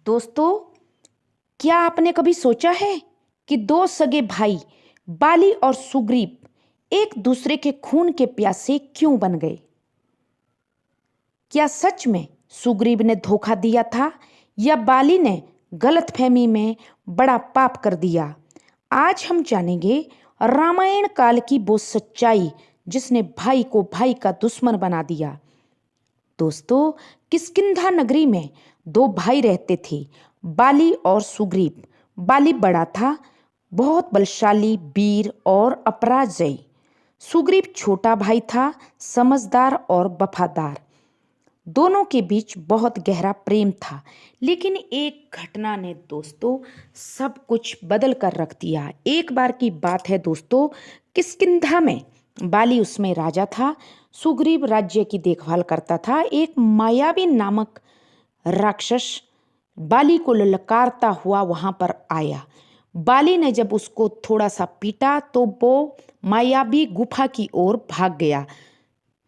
दोस्तों, क्या आपने कभी सोचा है कि दो सगे भाई बाली और सुग्रीव एक दूसरे के खून के प्यासे क्यों बन गए? क्या सच में सुग्रीव ने धोखा दिया था या बाली ने गलतफहमी में बड़ा पाप कर दिया? आज हम जानेंगे रामायण काल की वो सच्चाई जिसने भाई को भाई का दुश्मन बना दिया। दोस्तों, किष्किंधा नगरी में दो भाई रहते थे, बाली और सुग्रीव। बाली बड़ा था, बहुत बलशाली, वीर और अपराजयी। सुग्रीव छोटा भाई था, समझदार और वफादार। दोनों के बीच बहुत गहरा प्रेम था, लेकिन एक घटना ने दोस्तों सब कुछ बदल कर रख दिया। एक बार की बात है दोस्तों, किष्किंधा में बाली उसमें राजा था, सुग्रीव राज्य की देखभाल करता था। एक मायावी नामक राक्षस बाली को ललकारता हुआ वहां पर आया। बाली ने जब उसको थोड़ा सा पीटा तो वो मायावी गुफा की ओर भाग गया।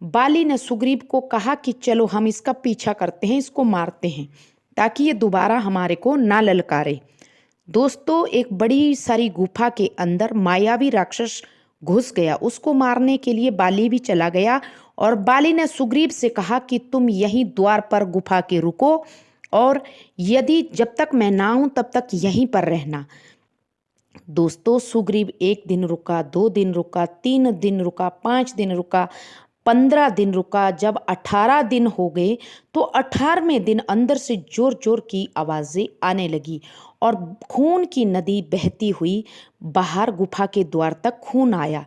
बाली ने सुग्रीव को कहा कि चलो हम इसका पीछा करते हैं, इसको मारते हैं ताकि ये दोबारा हमारे को ना ललकारे। दोस्तों, एक बड़ी सारी गुफा के अंदर मायावी राक्षस घुस गया। उसको मारने के लिए बाली भी चला गया और बाली ने सुग्रीव से कहा कि तुम यहीं द्वार पर गुफा के रुको और यदि जब तक मैं ना आऊं तब तक यहीं पर रहना। दोस्तों, सुग्रीव 1 दिन रुका, 2 दिन रुका, 3 दिन रुका, 5 दिन रुका, 15 दिन रुका। जब 18 दिन हो गए तो 18वें दिन अंदर से जोर जोर की आवाजें आने लगी और खून की नदी बहती हुई बाहर गुफा के द्वार तक खून आया।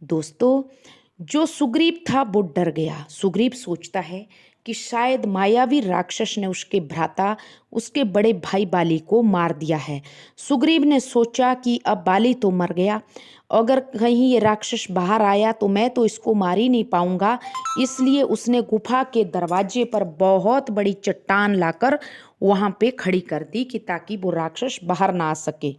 दोस्तों, जो सुग्रीव था वो डर गया। सुग्रीव सोचता है कि शायद मायावी राक्षस ने उसके भ्राता, उसके बड़े भाई बाली को मार दिया है। सुग्रीव ने सोचा कि अब बाली तो मर गया, अगर कहीं ये राक्षस बाहर आया तो मैं तो इसको मार ही नहीं पाऊंगा। इसलिए उसने गुफा के दरवाजे पर बहुत बड़ी चट्टान लाकर वहां पे खड़ी कर दी कि ताकि वो राक्षस बाहर ना आ सके।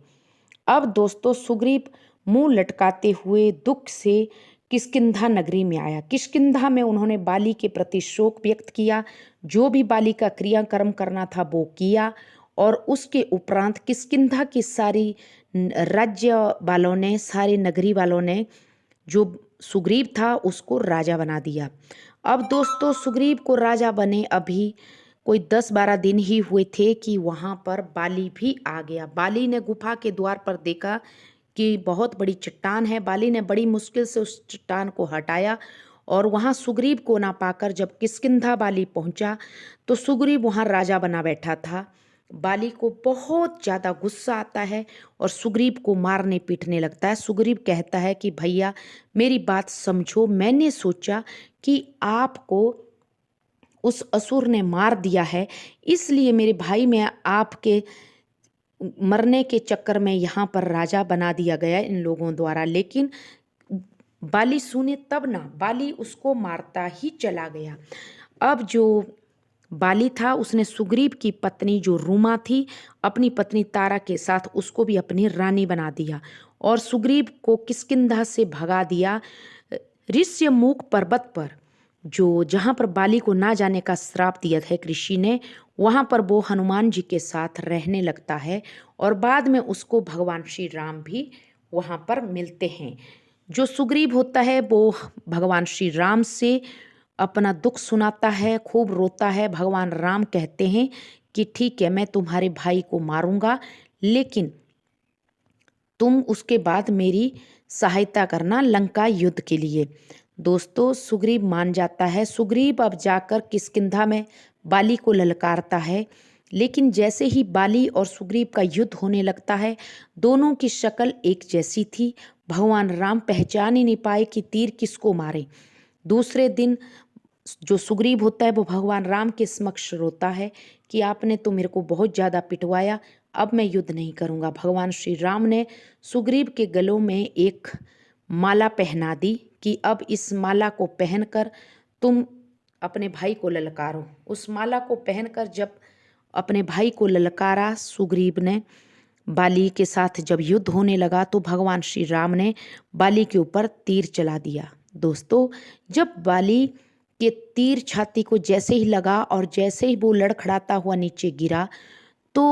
अब दोस्तों, सुग्रीव मुंह लटकाते हुए दुख से किष्किंधा नगरी में आया। किष्किंधा में उन्होंने बाली के प्रति शोक व्यक्त किया, जो भी बाली का क्रियाकर्म करना था वो किया और उसके उपरांत किष्किंधा की सारी राज्य वालों ने, सारे नगरी वालों ने जो सुग्रीव था उसको राजा बना दिया। अब दोस्तों, सुग्रीव को राजा बने अभी कोई 10-12 दिन ही हुए थे कि वहां पर बाली भी आ गया। बाली ने गुफा के द्वार पर देखा कि बहुत बड़ी चट्टान है। बाली ने बड़ी मुश्किल से उस चट्टान को हटाया और वहां सुग्रीव को ना पाकर जब किष्किंधा बाली पहुंचा तो सुग्रीव वहां राजा बना बैठा था। बाली को बहुत ज़्यादा गुस्सा आता है और सुग्रीव को मारने पीटने लगता है। सुग्रीव कहता है कि भैया मेरी बात समझो, मैंने सोचा कि आपको उस असुर ने मार दिया है, इसलिए मेरे भाई मैं आपके मरने के चक्कर में यहाँ पर राजा बना दिया गया इन लोगों द्वारा। लेकिन बाली सुने तब ना, बाली उसको मारता ही चला गया। अब जो बाली था उसने सुग्रीव की पत्नी जो रूमा थी, अपनी पत्नी तारा के साथ उसको भी अपनी रानी बना दिया और सुग्रीव को किष्किंधा से भगा दिया ऋष्यमुख पर्वत पर, जो जहाँ पर बाली को ना जाने का श्राप दिया था ऋषि ने। वहाँ पर वो हनुमान जी के साथ रहने लगता है और बाद में उसको भगवान श्री राम भी वहाँ पर मिलते हैं। जो सुग्रीव होता है वो भगवान श्री राम से अपना दुख सुनाता है, खूब रोता है। भगवान राम कहते हैं कि ठीक है, मैं तुम्हारे भाई को मारूंगा, लेकिन तुम उसके बाद मेरी सहायता करना लंका युद्ध के लिए। दोस्तों, सुग्रीव मान जाता है। सुग्रीव अब जाकर किष्किंधा में बाली को ललकारता है, लेकिन जैसे ही बाली और सुग्रीव का युद्ध होने लगता है, दोनों की शक्ल एक जैसी थी। भगवान राम पहचान ही नहीं पाए कि तीर किसको मारे। दूसरे दिन जो सुग्रीव होता है वो भगवान राम के समक्ष रोता है कि आपने तो मेरे को बहुत ज़्यादा पिटवाया, अब मैं युद्ध नहीं करूँगा। भगवान श्री राम ने सुग्रीव के गलों में एक माला पहना दी कि अब इस माला को पहनकर तुम अपने भाई को ललकारो। उस माला को पहनकर जब अपने भाई को ललकारा सुग्रीव ने, बाली के साथ जब युद्ध होने लगा तो भगवान श्री राम ने बाली के ऊपर तीर चला दिया। दोस्तों, जब बाली के तीर छाती को जैसे ही लगा और जैसे ही वो लड़खड़ाता हुआ नीचे गिरा तो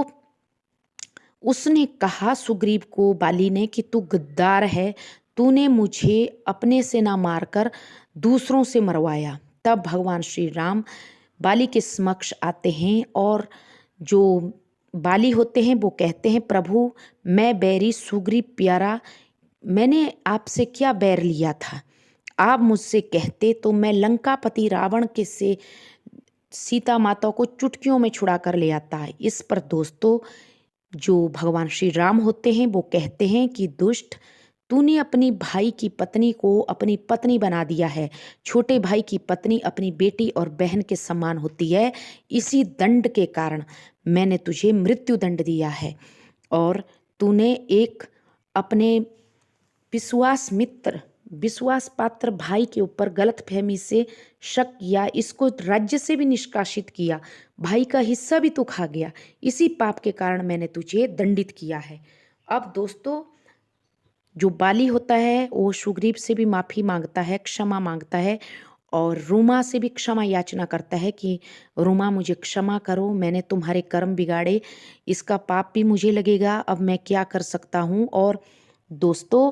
उसने कहा सुग्रीव को बाली ने कि तू गद्दार है, तूने मुझे अपने से ना मारकर दूसरों से मरवाया। तब भगवान श्री राम बाली के समक्ष आते हैं और जो बाली होते हैं वो कहते हैं, प्रभु मैं बैरी सुग्रीव प्यारा, मैंने आपसे क्या बैर लिया था? आप मुझसे कहते तो मैं लंकापति रावण के से सीता माता को चुटकियों में छुड़ा कर ले आता है। इस पर दोस्तों जो भगवान श्री राम होते हैं वो कहते हैं कि दुष्ट, तूने अपनी भाई की पत्नी को अपनी पत्नी बना दिया है। छोटे भाई की पत्नी अपनी बेटी और बहन के समान होती है। इसी दंड के कारण मैंने तुझे मृत्यु दंड दिया है और तूने एक अपने विश्वास पात्र भाई के ऊपर गलतफहमी से शक किया, इसको राज्य से भी निष्कासित किया, भाई का हिस्सा भी तू खा गया। इसी पाप के कारण मैंने तुझे दंडित किया है। अब दोस्तों जो बाली होता है वो सुग्रीव से भी माफ़ी मांगता है, क्षमा मांगता है और रूमा से भी क्षमा याचना करता है कि रूमा मुझे क्षमा करो, मैंने तुम्हारे कर्म बिगाड़े, इसका पाप भी मुझे लगेगा, अब मैं क्या कर सकता हूँ। और दोस्तों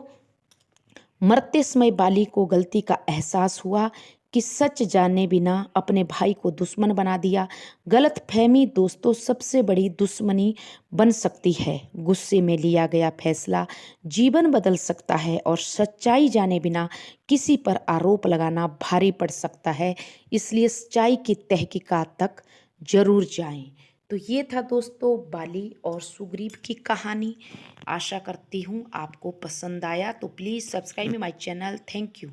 मरते समय बाली को गलती का एहसास हुआ कि सच जाने बिना अपने भाई को दुश्मन बना दिया। गलत फहमी दोस्तों सबसे बड़ी दुश्मनी बन सकती है। गुस्से में लिया गया फैसला जीवन बदल सकता है और सच्चाई जाने बिना किसी पर आरोप लगाना भारी पड़ सकता है। इसलिए सच्चाई की तहकीकात तक जरूर जाएं। तो ये था दोस्तों बाली और सुग्रीव की कहानी। आशा करती हूँ आपको पसंद आया, तो please subscribe my channel. Thank you.